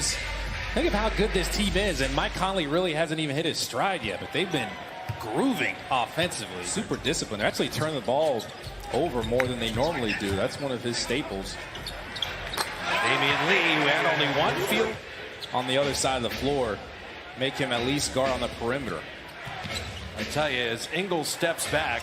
games. Think of how good this team is, and Mike Conley really hasn't even hit his stride yet, but they've been grooving offensively. Super disciplined. They're actually turning the ball over more than they normally do. That's one of his staples. Damian Lee, who had only one field on the other side of the floor, make him at least guard on the perimeter. I tell you, as Ingles steps back,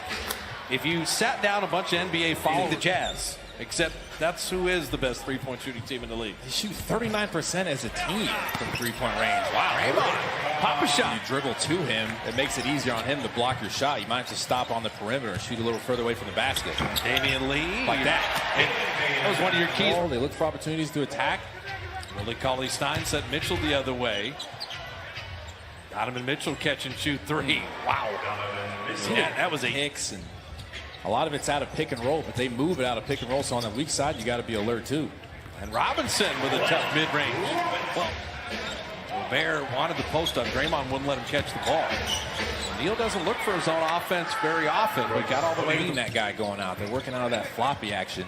if you sat down a bunch of NBA following the Jazz, except that's who is the best three-point shooting team in the league. They shoot 39% as a team from three-point range. Wow. Raymond, pop a shot. You dribble to him, it makes it easier on him to block your shot. You might have to stop on the perimeter and shoot a little further away from the basket. Damian Lee. Like that. And that was one of your keys. They look for opportunities to attack. Willie Cauley-Stein sent Mitchell the other way. Donovan Mitchell catch and shoot three. Wow. Yeah, that was a Hicks, and a lot of it's out of pick and roll, but they move it out of pick and roll. So on the weak side, you got to be alert too. And Robinson with a tough mid-range. Well, Gobert wanted the post up. Draymond wouldn't let him catch the ball. Neal doesn't look for his own offense very often, but got all the way to that guy going out. They're working out of that floppy action.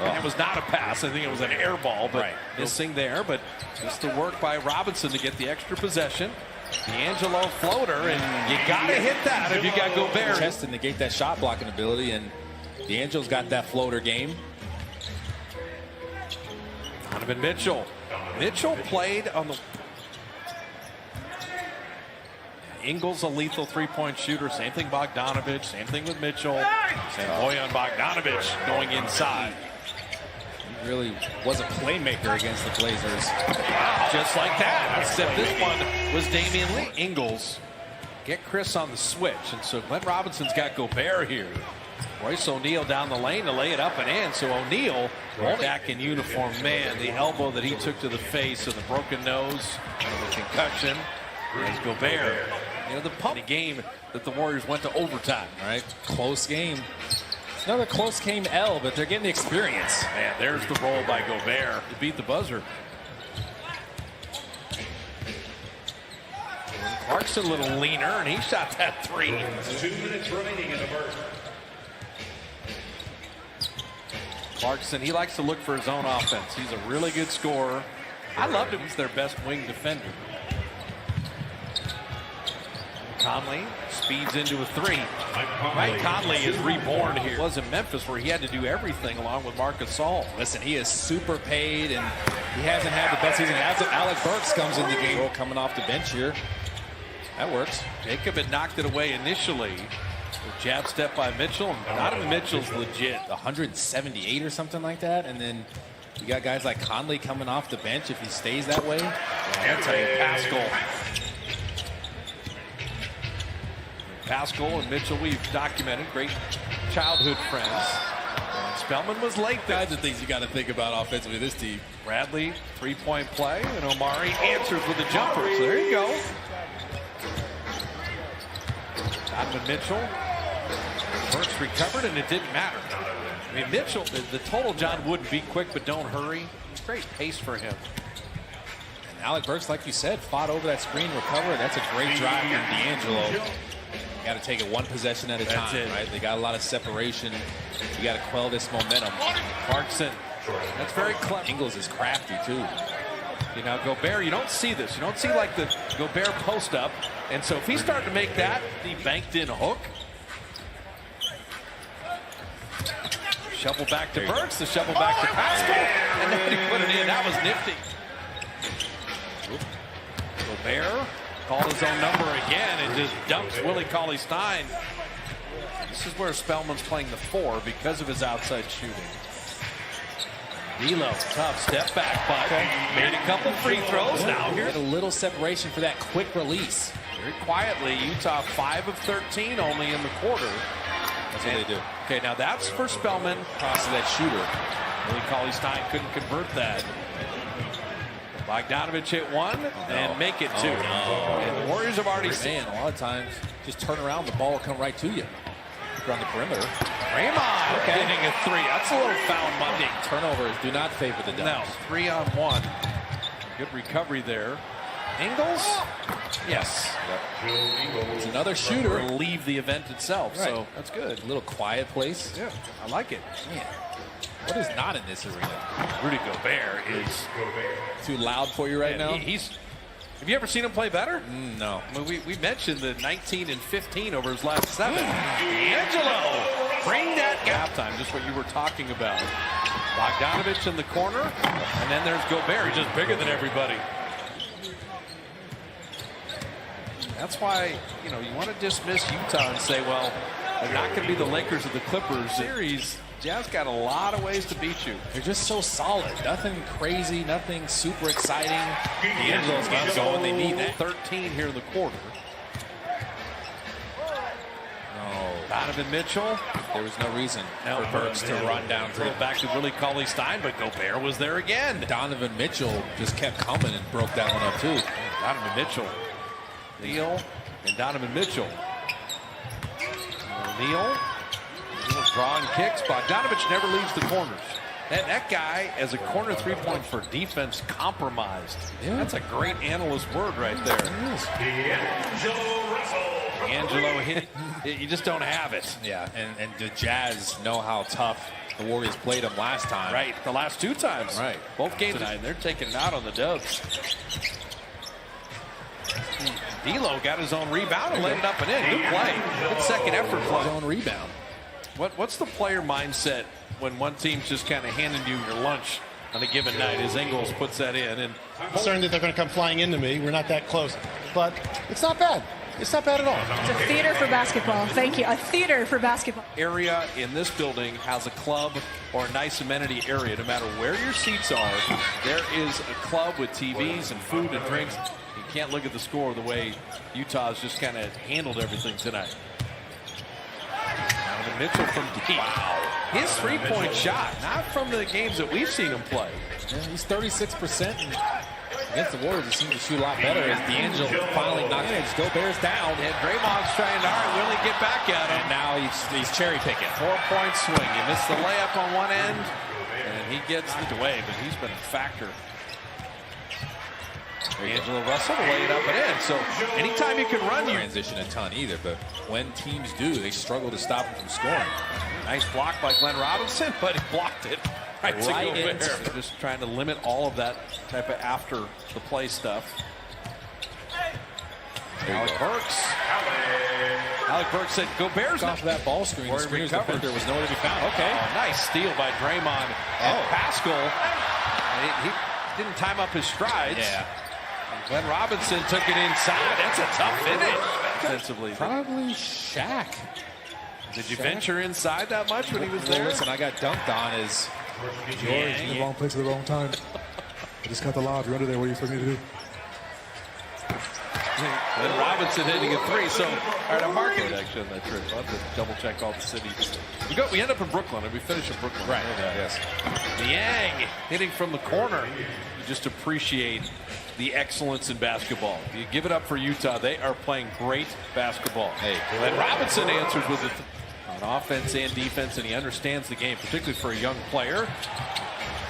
And it was not a pass. I think it was an air ball, but missing there. But just the work by Robinson to get the extra possession. D'Angelo floater, and you got to hit that if you got Gobert. Chest to negate that shot blocking ability, and D'Angelo's got that floater game. Donovan Mitchell. Mitchell played on the... Ingles, a lethal three-point shooter. Same thing Bogdanovich. Same thing with Mitchell. Same Bojan Bogdanovich going inside. He really was a playmaker against the Blazers. Just like that. Except this one was Damian Lee. Ingles get Chris on the switch. And so Glenn Robinson's got Gobert here. Royce O'Neal down the lane to lay it up and in. So O'Neal back in uniform. Man, the elbow that he took to the face and the broken nose and the concussion. There's Gobert. You know, the pump game that the Warriors went to overtime, right? Close game. It's another close game L, but they're getting the experience. Man, there's the roll by Gobert to beat the buzzer. Clarkson a little leaner, and he shot that three. 2 minutes remaining in the first. Clarkson, he likes to look for his own offense. He's a really good scorer. I loved him. He's their best wing defender. Conley speeds into a three. Mike Conley is reborn here. He was in Memphis where he had to do everything along with Marc Gasol. Listen, he is super paid, and he hasn't had the best season. As Alec Burks comes in the game, coming off the bench here. That works. Jacob had knocked it away initially. A jab step by Mitchell. Donovan Mitchell's legit. 178 or something like that, and then you got guys like Conley coming off the bench if he stays that way. I'll tell you, Pascal and Mitchell, we've documented great childhood friends. And Spellman was late. Kinds of things you got to think about offensively this team. Bradley, three-point play, and Omari answers with a jumper. So there you go. Donovan Mitchell. Burks recovered, and it didn't matter. I mean, Mitchell, the total, John, wouldn't be quick, but don't hurry. Great pace for him. And Alec Burks, like you said, fought over that screen, recovered. That's a great drive from D'Angelo. You got to take it one possession at a time, right? They got a lot of separation. You got to quell this momentum. Clarkson, that's very clever. Ingles is crafty too. You know, Gobert, you don't see this. You don't see like the Gobert post up. And so if he's starting to make that, the banked in hook. Shovel back to Burks, the shovel back to Pascal. And then he put it in. That was nifty. Gobert called his own number again and just dumps Willie Cauley-Stein. This is where Spellman's playing the 4 because of his outside shooting. D'Lo, tough step back, but made a couple free throws. Now here's a little separation for that quick release. Very quietly, Utah 5 of 13 only in the quarter. That's what they do. Okay, now that's for Spellman. Cross to that shooter. Willie Cauley-Stein couldn't convert that. Bogdanovich hit one and make it two. And the Warriors have already seen. A lot of times, just turn around, the ball will come right to you. If you're on the perimeter. Raymond hitting a three. That's a little foul Monday. Turnovers do not favor the Ducks. No, 3-on-1. Good recovery there. Ingles? Yes. It's another shooter. Leave the event itself, right. So that's good. A little quiet place. Yeah, I like it. Man. What is not in this arena? Rudy Gobert is Too loud for you right now? he's. Have you ever seen him play better? No. I mean, we mentioned the 19 and 15 over his last 7. D'Angelo, bring that halftime, just what you were talking about. Bogdanovich in the corner, and then there's Gobert, he's just bigger than everybody. That's why, you want to dismiss Utah and say, well, they're not going to be the Lakers or the Clippers series. Jazz got a lot of ways to beat you. They're just so solid. Nothing crazy, nothing super exciting. D'Angelo's game's going. They need that. 13 here in the quarter. No. Donovan Mitchell. There was no reason Now for Burks to run down throw to back to Willie Cauley-Stein, but Gobert was there again. Donovan Mitchell just kept coming and broke that one up too. Donovan Mitchell. Neal and Donovan Mitchell. Neal drawing kicks. Bogdanovich never leaves the corners. And that guy, as a corner three-point for defense, compromised. Yeah. That's a great analyst word right there. D'Angelo Russell. Angelo hit. You just don't have it. Yeah, and the Jazz know how tough the Warriors played them last time. Right, the last 2 times. Right. Both games tonight, and they're taking it out on the Dubs. D'Lo got his own rebound and laid it up and in. Good play. Good second effort His play. own rebound. What's the player mindset when one team's just kind of handing you your lunch on a given night? As Ingles puts that in, and Concerned that they're going to come flying into me. We're not that close. But it's not bad. It's not bad at all. It's a theater for basketball. Thank you. A theater for basketball. area in this building has a club or a nice amenity area. No matter where your seats are, there is a club with TVs and food and drinks. You can't look at the score the way Utah's just kind of handled everything tonight. Donovan Mitchell from deep. Wow. His three-point shot, not from the games that we've seen him play. Yeah, he's 36%. And against the Warriors, he seems to shoot a lot better as D'Angelo finally knocks it. Gobert's down. And Draymond's trying to really get back at him. And now he's cherry picking. 4-point swing. He missed the layup on one end, and he gets it away, but he's been a factor. D'Angelo Russell to lay it up and in. So anytime you can run, you Transition a ton either, but when teams do, they struggle to stop him from scoring. nice block by Glenn Robinson, but he blocked it right to Right Gobert. into- They're just trying to limit all of that type of after the play stuff. Alec Burks. Alec Burks said Gobert's Off of that ball screen, the Warrior screener's recovered. defender was nowhere to be found. Okay. Nice steal by Draymond. And Pascal, he didn't time up his strides. Yeah. Glenn Robinson took it inside. That's a tough finish defensively. Probably Shaq. Did you venture inside that much when he was Well, there? listen, I got dunked on as George, in the wrong place at the wrong time. I just got the lob. You're under there. What do you expect me to do? Glenn Robinson hitting a three. So, all right, I'm marking actually on that trip. I'll have to double check all the cities. We end up in Brooklyn, and we finish in Brooklyn. right. I know that. Yes. Niang hitting from the corner. You just appreciate the excellence in basketball. You give it up for Utah. They are playing great basketball. Hey, Glenn Robinson answers with it on offense and defense, and he understands the game, particularly for a young player.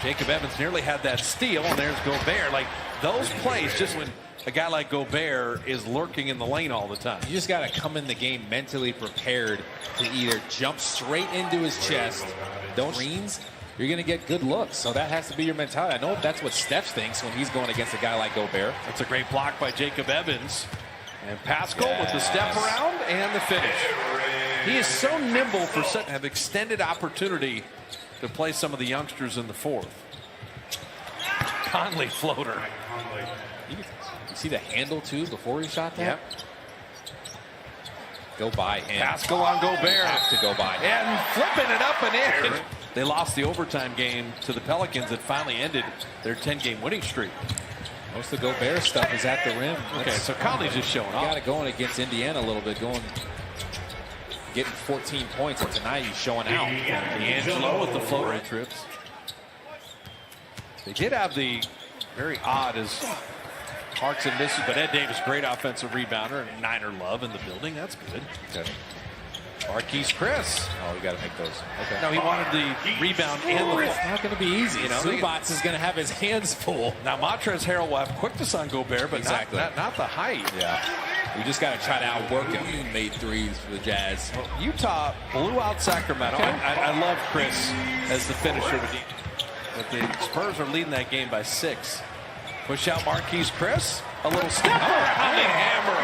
Jacob Evans nearly had that steal, and there's Gobert. Like, those plays, just when a guy like Gobert is lurking in the lane all the time. You just got to come in the game mentally prepared to either jump straight into his chest, don't screens, you're going to get good looks. So that has to be your mentality. I know that's what Steph thinks when he's going against a guy like Gobert. That's a great block by Jacob Evans. And Pascal with the step around and the finish. He is so nimble for such have extended opportunity to play some of the youngsters in the fourth. Conley floater. You see the handle, too, before he shot that? Yep. Go by him. Pascal on Gobert. Have to go by him. And flipping it up and in. They lost the overtime game to the Pelicans that finally ended their 10-game winning streak. Most of Gobert stuff is at the rim. Okay, so Conley's just showing Got off. it going against Indiana a little bit, getting 14 points, and tonight he's showing out. D'Angelo with the floater trips. They did have the very odd as Harks and misses, but Ed Davis, great offensive rebounder, and Niner love in the building. That's good. Okay. Marquise Chris. Oh, we got to make those. Okay. No, he wanted the rebound and the It's not going to be easy. You know, Zubac is going to have his hands full. Now Montrezl Harrell will have quickness on Gobert, but Exactly. not the height. Yeah. We just got to try to outwork him. He made threes for the Jazz. Utah blew out Sacramento. I love Chris as the finisher. But the Spurs are leading that game by 6. Push out Marquise Chris. A little step. Pounding hammer.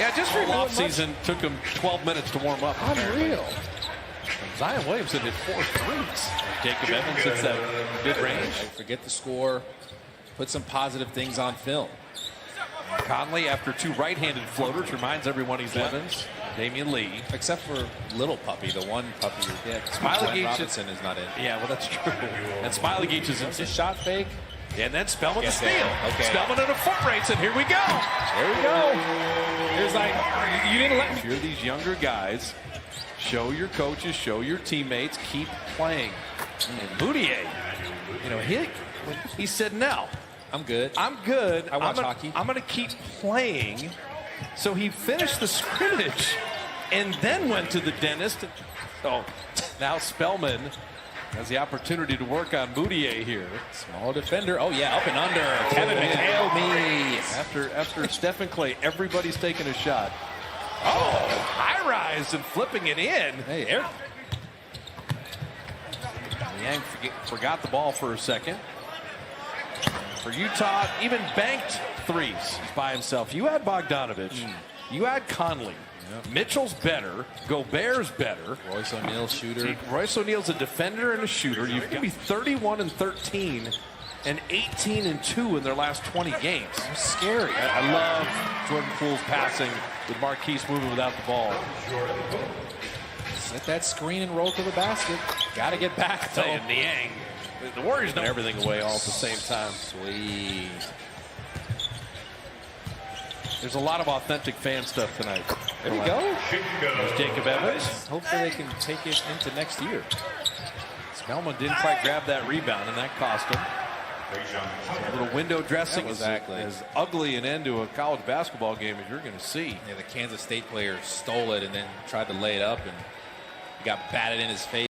Yeah, just for offseason took him 12 minutes to warm up. Unreal. Zion Williamson hit 4 threes. Jacob Evans hits that good range. Forget the score. Put some positive things on film. Conley after 2 right-handed floaters reminds everyone he's Evans. Damian Lee. Except for little puppy, the one puppy. Yeah, Smiley Robinson is not in. Yeah, well, that's true. And Smiley Geach is in. It's a shot fake. And then Spellman to steal. Okay. Spellman in a foot race, and here we go. There we go. There's like, you didn't let me. You're these younger guys. Show your coaches, show your teammates, keep playing. And Moutier, you know, he said, no. I'm good. I'm good. I watch hockey. I'm going to keep playing. So he finished the scrimmage and then went to the dentist. So now Spellman has the opportunity to work on Moutier here. Small defender. Oh, yeah, up and under. Kevin McHale me. After Stephen Clay, everybody's taking a shot. Oh, high rise and flipping it in. Hey, Eric. Niang forgot the ball for a second. For Utah, even banked threes by himself. You had Bogdanovich. You had Conley. Yep. Mitchell's better. Gobert's better. Royce O'Neal, shooter. Royce O'Neal's a defender and a shooter. You've got to be 31-13 and 18-2 in their last 20 games. That's scary. I love Jordan Poole's passing with Marquise moving without the ball. Set that screen and roll to the basket. Got to get back, though. Niang. The Warriors know everything away all at the same time. Sweet. There's a lot of authentic fan stuff tonight. There we go. There's Jacob Evans. Hopefully they can take it into next year. Spellman didn't quite grab that rebound, and that cost him. A little window dressing is as ugly an end to a college basketball game as you're going to see. Yeah, the Kansas State player stole it and then tried to lay it up and got batted in his face.